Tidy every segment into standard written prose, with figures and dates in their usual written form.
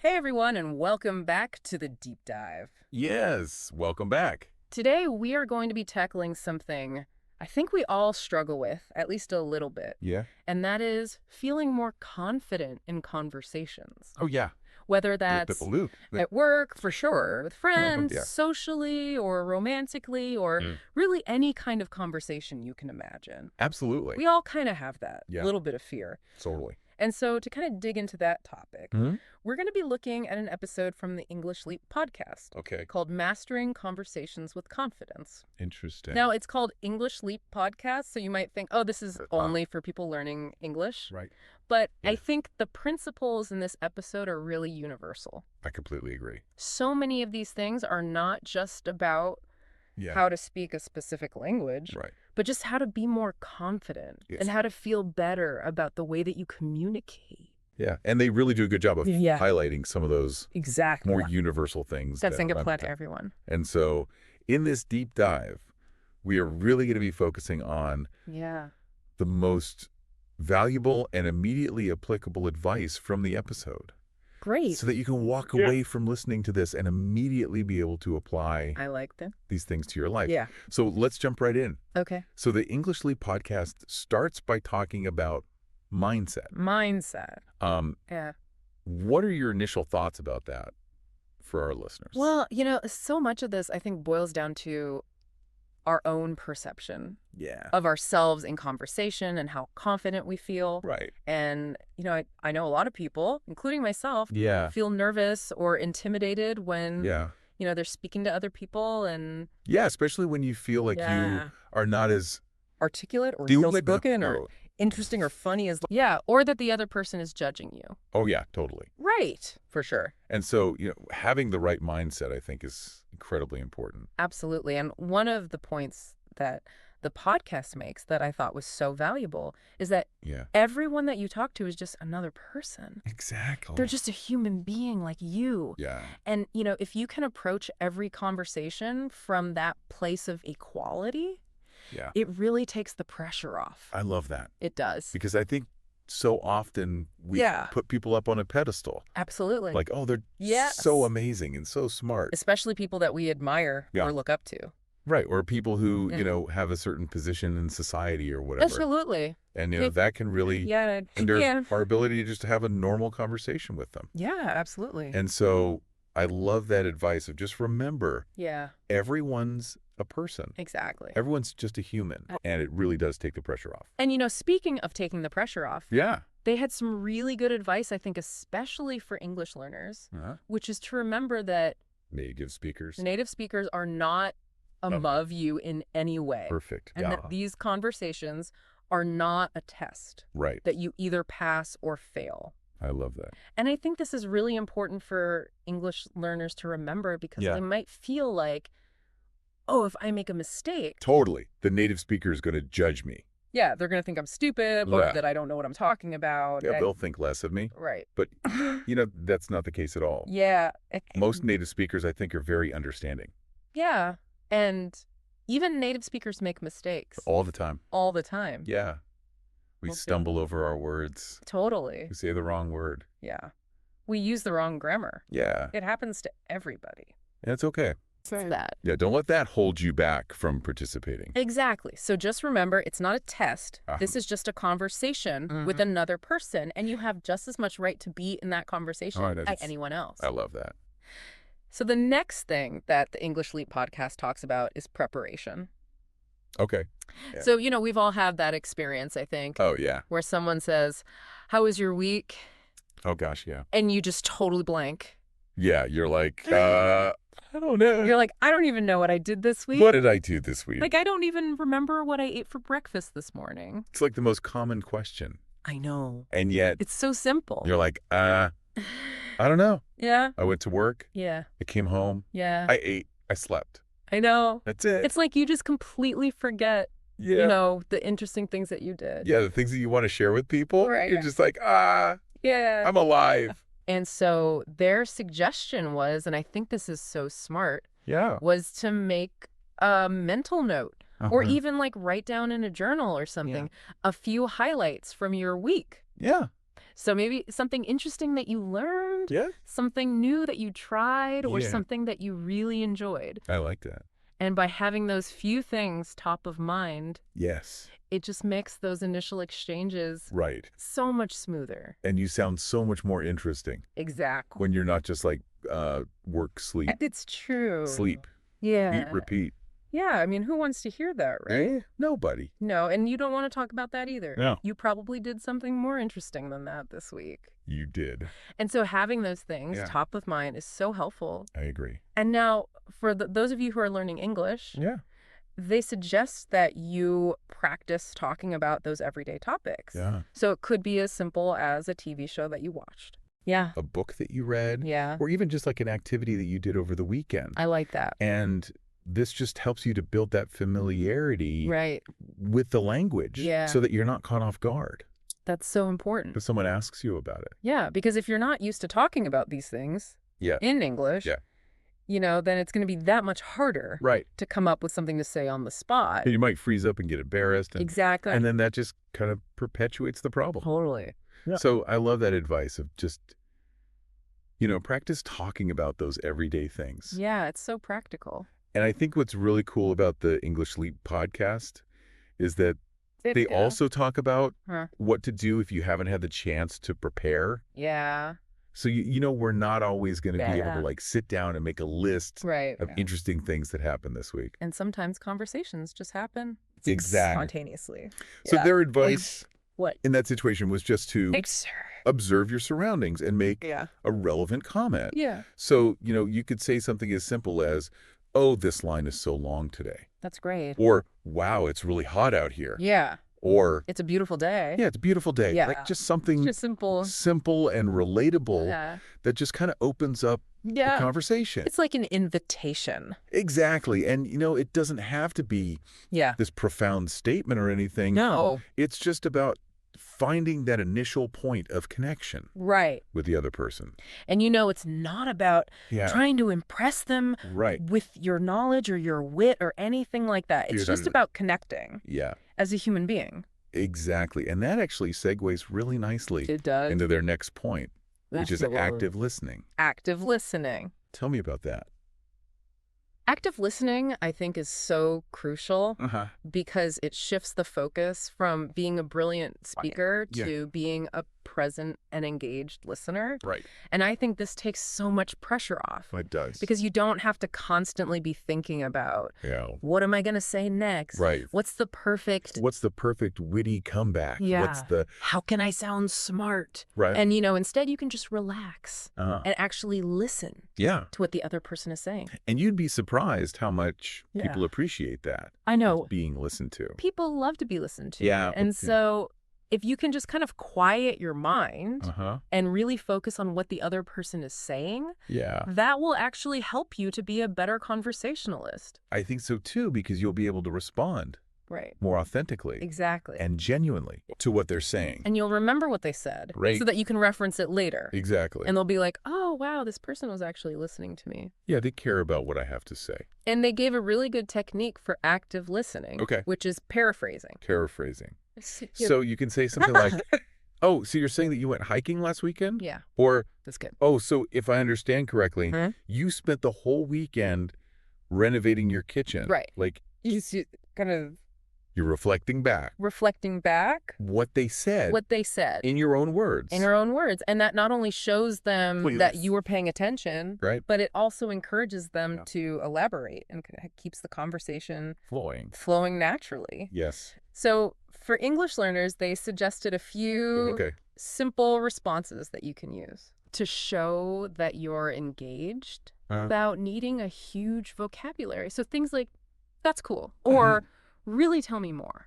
Hey everyone, and welcome back to the Deep Dive. Yes, welcome back. Today we are going to be tackling something I think we all struggle with, at least a little bit, Yeah. and that is feeling more confident in conversations. Oh, yeah. Whether that's Luke. at work, for sure, with friends, Yeah. socially, or romantically, or really any kind of conversation you can imagine. Absolutely. We all kind of have that Yeah. little bit of fear. Totally. And so to kind of dig into that topic, Mhm. we're going to be looking at an episode from the English Leap podcast Okay. called Mastering Conversations with Confidence. Interesting. Now, it's called English Leap Podcast, so you might think, oh, this is only for people learning English. Right. But Yeah. I think the principles in this episode are really universal. I completely agree. So many of these things are not just about Yeah. how to speak a specific language, Right. but just how to be more confident Yes. and how to feel better about the way that you communicate. Yeah. And they really do a good job of Yeah. highlighting some of those Exactly. more universal things. That's going to run apply with to it. everyone. And so in this deep dive, we are really going to be focusing on Yeah. the most valuable and immediately applicable advice from the episode. Great. So that you can walk away from listening to this and immediately be able to apply I like that. these things to your life. Yeah. So let's jump right in. Okay. So the English Leap podcast starts by talking about mindset. Mindset. Yeah. What are your initial thoughts about that for our listeners? Well, so much of this, I think, boils down to our own perception yeah. of ourselves in conversation and how confident we feel. Right. And, I know a lot of people, including myself, Yeah. feel nervous or intimidated when, Yeah. they're speaking to other people and Yeah, especially when you feel like Yeah. you are not as articulate or Deal with well-spoken or interesting or funny as, or that the other person is judging you. Oh yeah, totally. Right. For sure. And so, having the right mindset, I think, is incredibly important. Absolutely. And one of the points that the podcast makes that I thought was so valuable is that Yeah. everyone that you talk to is just another person. Exactly. They're just a human being like you. Yeah. And, if you can approach every conversation from that place of equality, Yeah. it really takes the pressure off. I love that. It does. Because I think so often we Yeah. put people up on a pedestal. Absolutely. Like, oh, they're Yes. so amazing and so smart. Especially people that we admire Yeah. or look up to. Right. Or people who, Yeah. Have a certain position in society or whatever. Absolutely. And, Yeah. that can really Yeah. hinder Yeah. our ability to just have a normal conversation with them. Yeah, absolutely. And so I love that advice of just remember Yeah, everyone's a person. exactly. Everyone's just a human. And it really does take the pressure off. And, speaking of taking the pressure off, Yeah. they had some really good advice, I think, especially for English learners, which is to remember that Native speakers. native speakers are not above you in any way. Perfect. And that these conversations are not a test Right. that you either pass or fail. I love that. And I think this is really important for English learners to remember because Yeah. they might feel like, oh, if I make a mistake, Totally. The native speaker is going to judge me. yeah, they're going to think I'm stupid or Yeah. that I don't know what I'm talking about. Yeah, they'll think less of me. Right. But, that's not the case at all. Yeah. Most native speakers, I think, are very understanding Yeah. And even native speakers make mistakes all the time. all the time. Yeah. We Okay. stumble over our words. Totally. We say the wrong word. Yeah. We use the wrong grammar. Yeah. It happens to everybody. And it's okay. It's that. Yeah, don't let that hold you back from participating. Exactly. So just remember, it's not a test. This is just a conversation with another person, and you have just as much right to be in that conversation as anyone else. I love that. So the next thing that the English Leap podcast talks about is preparation. Okay. Yeah. So, we've all had that experience, I think, Oh, yeah. where someone says, "How was your week?" Oh, gosh, yeah. And you just totally blank. Yeah, you're like, I don't know. You're like, I don't even know what I did this week. What did I do this week? Like, I don't even remember what I ate for breakfast this morning. It's like the most common question. I know. And yet, It's so simple. you're like, I don't know. Yeah. I went to work. Yeah. I came home. Yeah. I ate. I slept. I know. That's it. It's like you just completely forget, yeah. the interesting things that you did. Yeah, the things that you want to share with people. Right. You're just like, Yeah. I'm alive. And so their suggestion was, and I think this is so smart, Yeah. was to make a mental note or even like write down in a journal or something a few highlights from your week. Yeah. So maybe something interesting that you learned learned, something new that you tried, or something that you really enjoyed. I like that. And by having those few things top of mind, it just makes those initial exchanges so much smoother. And you sound so much more interesting. Exactly. When you're not just like work, sleep. It's true. Sleep. Yeah. Eat, repeat. Yeah, I mean, who wants to hear that, right? Nobody. No, and you don't want to talk about that either. No. You probably did something more interesting than that this week. You did. And so having those things top of mind is so helpful. I agree. And now, for those of you who are learning English, they suggest that you practice talking about those everyday topics. Yeah. So it could be as simple as a TV show that you watched. Yeah. A book that you read. Yeah. Or even just like an activity that you did over the weekend. I like that. And this just helps you to build that familiarity with the language so that you're not caught off guard. That's so important. If someone asks you about it. Yeah, because if you're not used to talking about these things in English, you know, then it's going to be that much harder to come up with something to say on the spot. And you might freeze up and get embarrassed. Exactly. And then that just kind of perpetuates the problem. Totally. Yeah. So I love that advice of just, you know, practice talking about those everyday things. Yeah, it's so practical. And I think what's really cool about the English Leap podcast is that they also talk about what to do if you haven't had the chance to prepare. Yeah. So, you know, we're not always going to be able to like sit down and make a list of interesting things that happened this week. And sometimes conversations just happen spontaneously. So their advice in that situation was just to observe your surroundings and make a relevant comment. Yeah. So, you know, you could say something as simple as, oh, this line is so long today. That's great. Or, wow, it's really hot out here. Yeah. Or, it's a beautiful day. Yeah, it's a beautiful day. Yeah. Like just something just simple and relatable that just kind of opens up the conversation. It's like an invitation. Exactly. And, you know, it doesn't have to be this profound statement or anything. No. It's just about finding that initial point of connection with the other person. And you know, it's not about trying to impress them with your knowledge or your wit or anything like that. It's just about connecting as a human being. Exactly. And that actually segues really nicely into their next point, which is active listening. Active listening. Tell me about that. Active listening, I think, is so crucial because it shifts the focus from being a brilliant speaker to being a present and engaged listener. Right. And I think this takes so much pressure off. It does. Because you don't have to constantly be thinking about, what am I going to say next? Right. What's the perfect witty comeback? Yeah. How can I sound smart? Right. And, you know, instead you can just relax and actually listen to what the other person is saying. And you'd be surprised how much people appreciate that. I know. Being listened to. People love to be listened to. Yeah. And so if you can just kind of quiet your mind and really focus on what the other person is saying, that will actually help you to be a better conversationalist. I think so too, because you'll be able to respond more authentically. Exactly. And genuinely to what they're saying. And you'll remember what they said so that you can reference it later. Exactly. And they'll be like, oh, wow, this person was actually listening to me. Yeah, they care about what I have to say. And they gave a really good technique for active listening, which is paraphrasing. So you can say something like, oh, so you're saying that you went hiking last weekend? Yeah. Or, that's good. Oh, so if I understand correctly, you spent the whole weekend renovating your kitchen. Right. Like, you kind of... You're reflecting back. What they said. In your own words. And that not only shows them that you were paying attention, but it also encourages them to elaborate and keeps the conversation flowing naturally. Yes. So for English learners, they suggested a few simple responses that you can use to show that you're engaged without needing a huge vocabulary. So things like, that's cool. Or, really tell me more.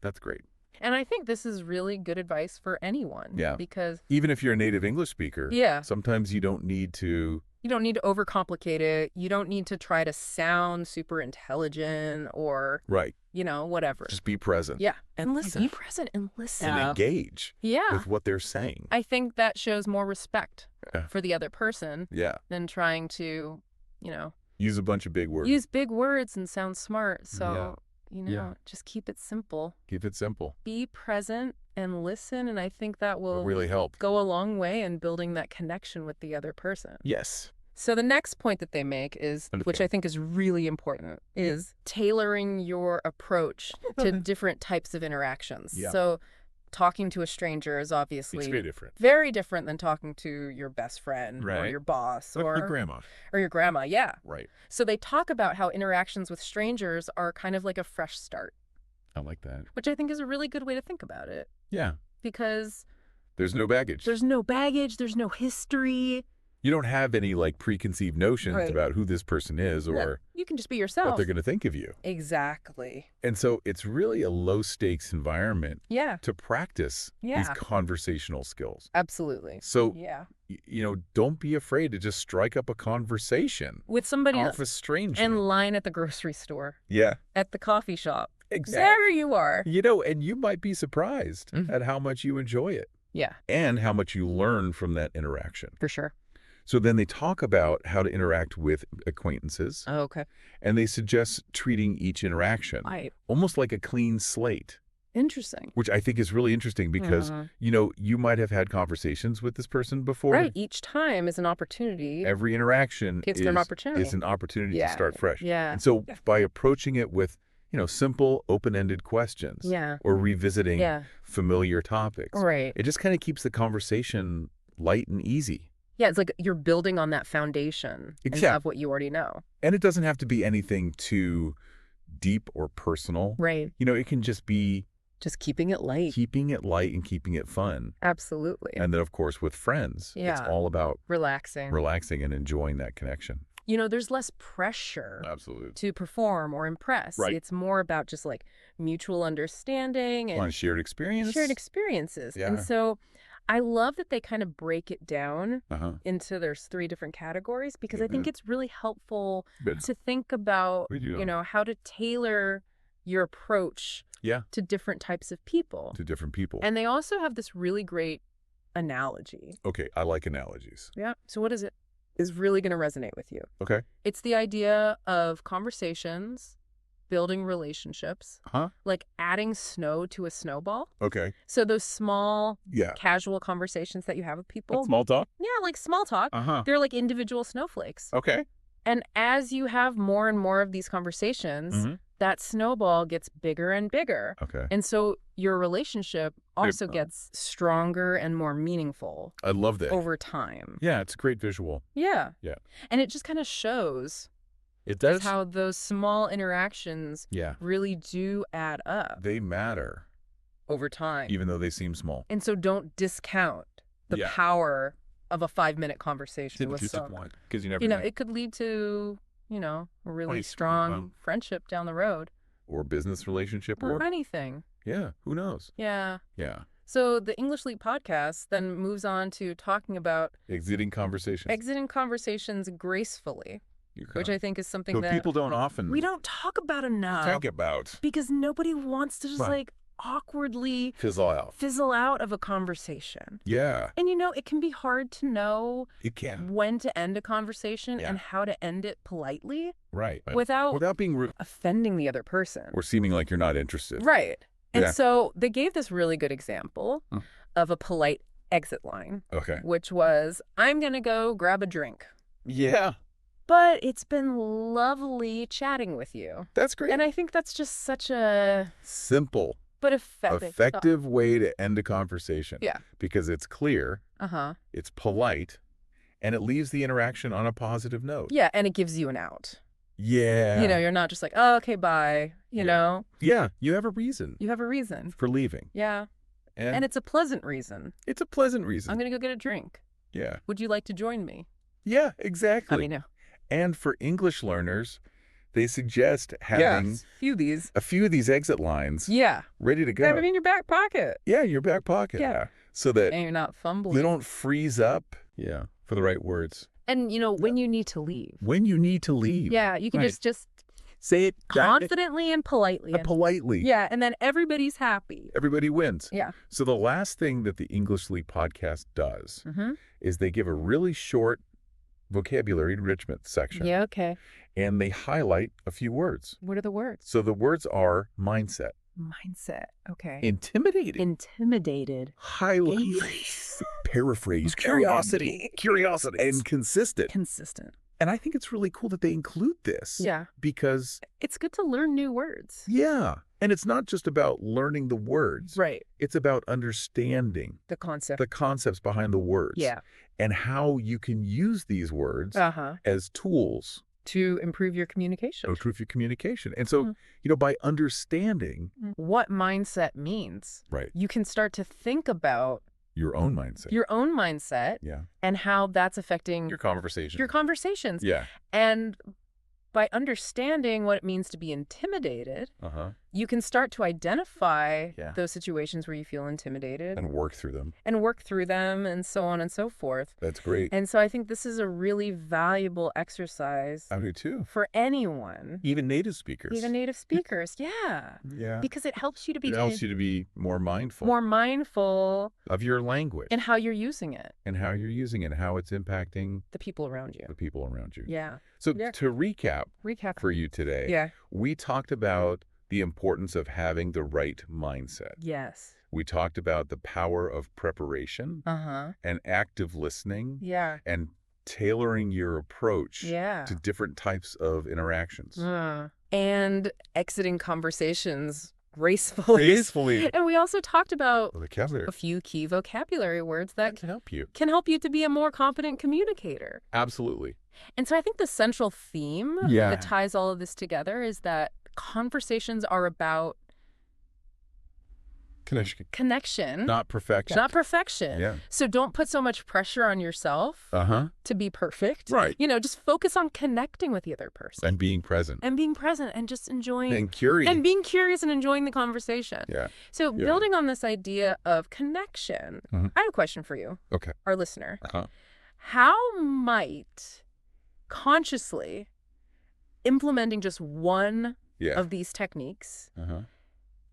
That's great. And I think this is really good advice for anyone. Yeah. Because even if you're a native English speaker, sometimes you don't need to... You don't need to overcomplicate it. You don't need to try to sound super intelligent or, you know, whatever. Just be present. Yeah. And listen. Be present and listen. And engage with what they're saying. I think that shows more respect for the other person than trying to, you know... Use a bunch of big words. Use big words and sound smart. So... You know, just keep it simple. Keep it simple. Be present and listen, and I think that will really help. Go a long way in building that connection with the other person. Yes. So the next point that they make is, which I think is really important, is tailoring your approach to different types of interactions. Yeah. So talking to a stranger is obviously very different than talking to your best friend or your boss or your grandma. Or your grandma, yeah. Right. So they talk about how interactions with strangers are kind of like a fresh start. I like that. Which I think is a really good way to think about it. Yeah. Because there's no baggage. There's no baggage. There's no history. You don't have any like preconceived notions about who this person is or you can just be yourself. What they're going to think of you. Exactly. And so it's really a low stakes environment to practice these conversational skills. Absolutely. So, don't be afraid to just strike up a conversation with somebody else. A stranger. In line at the grocery store. Yeah. At the coffee shop. Exactly. There you are. And you might be surprised at how much you enjoy it. Yeah. And how much you learn from that interaction. For sure. So then they talk about how to interact with acquaintances. Oh, okay. And they suggest treating each interaction almost like a clean slate. Interesting. Which I think is really interesting because, you might have had conversations with this person before. Right. Each time is an opportunity. Every interaction is an opportunity to start fresh. Yeah. And so by approaching it with, simple open-ended questions or revisiting familiar topics, it just kind of keeps the conversation light and easy. Yeah, it's like you're building on that foundation of what you already know. And it doesn't have to be anything too deep or personal. Right. It can just be just keeping it light. Keeping it light and keeping it fun. Absolutely. And then, of course, with friends, it's all about relaxing and enjoying that connection. There's less pressure to perform or impress. Right. It's more about just like mutual understanding and shared experiences. Yeah. And so I love that they kind of break it down into there's 3 different categories because I think it's really helpful to think about, how to tailor your approach to different types of people. And they also have this really great analogy. Okay, I like analogies. Yeah. So what is it? Is really going to resonate with you. Okay. It's the idea of conversations, building relationships, like adding snow to a snowball. Okay. So those small, casual conversations that you have with people. Like small talk? Yeah, like small talk. They're like individual snowflakes. Okay. And as you have more and more of these conversations, that snowball gets bigger and bigger. Okay. And so your relationship also gets stronger and more meaningful. I love that. Over time. Yeah, it's a great visual. Yeah. Yeah. And it just kind of shows it does how those small interactions really do add up. They matter. Over time. Even though they seem small. And so don't discount the power of a 5-minute conversation with someone. Because you never know. It could lead to, a really strong friendship down the road. Or business relationship. Or anything. Yeah, who knows? Yeah. Yeah. So the English Leap podcast then moves on to talking about exiting conversations gracefully, which I think is something that people don't often we don't talk about enough. Because nobody wants to just awkwardly fizzle out of a conversation. Yeah. And it can be hard to know when to end a conversation and how to end it politely. Right. Without being rude, offending the other person. Or seeming like you're not interested. Right. And so they gave this really good example of a polite exit line. Okay. Which was, I'm going to go grab a drink. Yeah. But it's been lovely chatting with you. That's great. And I think that's just such a simple but effective way to end a conversation. Yeah. Because it's clear, it's polite, and it leaves the interaction on a positive note. Yeah, and it gives you an out. Yeah. You're not just like, oh, okay, bye, you know? Yeah, you have a reason. You have a reason. For leaving. Yeah. And it's a pleasant reason. It's a pleasant reason. I'm going to go get a drink. Yeah. Would you like to join me? Yeah, exactly. I mean, no. And for English learners, they suggest having a few of these exit lines ready to go. Have it in your back pocket. Yeah, your back pocket. Yeah. So that and you're not fumbling. They don't freeze up. Yeah, for the right words. And, when you need to leave. When you need to leave. Yeah, you can just say it confidently and politely. Politely. Yeah, and then everybody's happy. Everybody wins. Yeah. So the last thing that the English Leap podcast does is they give a really short vocabulary enrichment section. Yeah, okay. And they highlight a few words. What are the words? So the words are mindset. Mindset. Okay. Intimidated. Intimidated. Highly. Paraphrase. Curiosity. And consistent. Consistent. And I think it's really cool that they include this. Yeah. Because it's good to learn new words. Yeah. And it's not just about learning the words. Right. It's about understanding the concepts behind the words. Yeah. And how you can use these words as tools to improve your communication. And so, by understanding what mindset means, right, you can start to think about your own mindset. Yeah. And how that's affecting your conversations. Yeah. And by understanding what it means to be intimidated, you can start to identify those situations where you feel intimidated. And work through them. And so on and so forth. That's great. And so I think this is a really valuable exercise. I do too. For anyone. Even native speakers. Yeah. Yeah. Because it helps you to be... more mindful. More mindful. Of your language. And how you're using it. And how it's impacting... the people around you. Yeah. So to recap for you today, we talked about the importance of having the right mindset. Yes. We talked about the power of preparation and active listening and tailoring your approach to different types of interactions. And exiting conversations gracefully. And we also talked about a few key vocabulary words that can help you to be a more confident communicator. Absolutely. And so I think the central theme that ties all of this together is that conversations are about connection. Not perfection. Yeah. So don't put so much pressure on yourself to be perfect. Right. Just focus on connecting with the other person. And being present. And just enjoying. And curious. And being curious and enjoying the conversation. Yeah. So building on this idea of connection, I have a question for you. Okay. Our listener. How might consciously implementing just one of these techniques,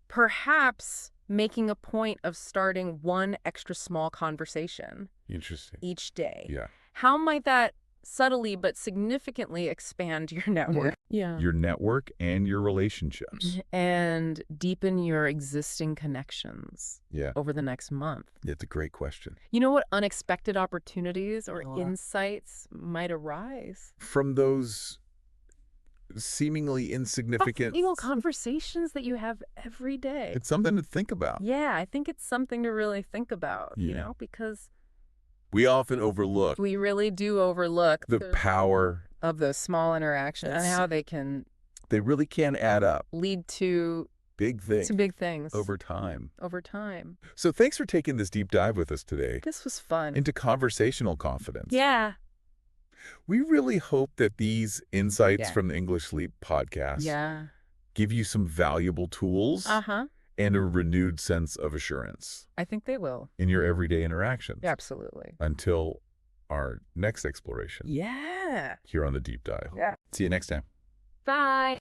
perhaps making a point of starting one extra small conversation each day. Yeah. How might that subtly but significantly expand your network? Yeah. Your network and your relationships. And deepen your existing connections over the next month? It's a great question. You know what unexpected opportunities or insights might arise? From those seemingly insignificant conversations that you have every day. It's something to think about. Yeah, I think it's something to really think about, because we often overlook. We really do overlook the power of those small interactions and how they really can add up. Lead to big things. Over time. So thanks for taking this deep dive with us today. This was fun. Into conversational confidence. Yeah. We really hope that these insights from the English Leap podcast give you some valuable tools and a renewed sense of assurance. I think they will. In your everyday interactions. Absolutely. Until our next exploration. Yeah. Here on The Deep Dive. Yeah. See you next time. Bye.